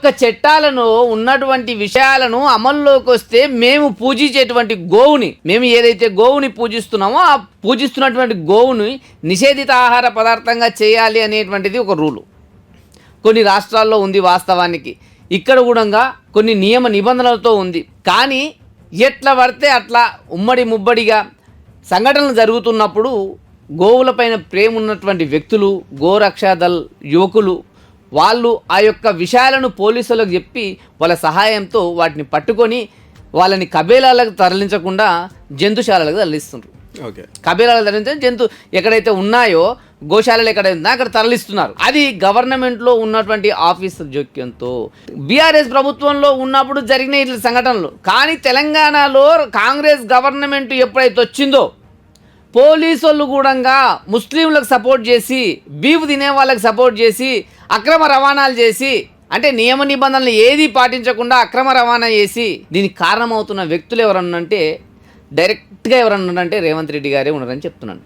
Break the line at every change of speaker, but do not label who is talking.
యొక్క చట్టాలను ఉన్నటువంటి విషయాలను అమల్లోకి వస్తే మేము పూజించేటువంటి గోవుని, మేము ఏదైతే గోవుని పూజిస్తున్నామో ఆ పూజిస్తున్నటువంటి గోవుని నిషేధిత ఆహార పదార్థంగా చేయాలి అనేటువంటిది ఒక రూలు కొన్ని రాష్ట్రాల్లో ఉంది. వాస్తవానికి ఇక్కడ కూడా కొన్ని నియమ నిబంధనలతో ఉంది. కానీ ఎట్లా పడితే అట్లా ఉమ్మడి ముబ్బడిగా సంఘటనలు జరుగుతున్నప్పుడు గోవులపైన ప్రేమ ఉన్నటువంటి వ్యక్తులు, గోరక్షాదళ్ యువకులు వాళ్ళు ఆ యొక్క విషయాలను పోలీసులకు చెప్పి వాళ్ళ సహాయంతో వాటిని పట్టుకొని వాళ్ళని కబేలాలకు తరలించకుండా జంతుశాలలకు తరలిస్తున్నారు.
ఓకే,
కబేలాలకు తరలించే జంతు ఎక్కడైతే ఉన్నాయో గోశాలలు ఎక్కడైతే ఉన్నా అక్కడ తరలిస్తున్నారు. అది గవర్నమెంట్లో ఉన్నటువంటి ఆఫీసర్ జోక్యంతో బీఆర్ఎస్ ప్రభుత్వంలో ఉన్నప్పుడు జరిగిన ఇట్లా సంఘటనలు. కానీ తెలంగాణలో కాంగ్రెస్ గవర్నమెంట్ ఎప్పుడైతే వచ్చిందో పోలీసు వాళ్ళు కూడా ముస్లింలకు సపోర్ట్ చేసి, బీఫ్ తినే వాళ్ళకి సపోర్ట్ చేసి, అక్రమ రవాణాలు చేసి, అంటే నియమ నిబంధనలు ఏది పాటించకుండా అక్రమ రవాణా చేసి దీనికి కారణమవుతున్న వ్యక్తులు ఎవరన్నంటే డైరెక్ట్గా ఎవరన్నారంటే రేవంత్ రెడ్డి గారే ఉన్నారని చెప్తున్నాను.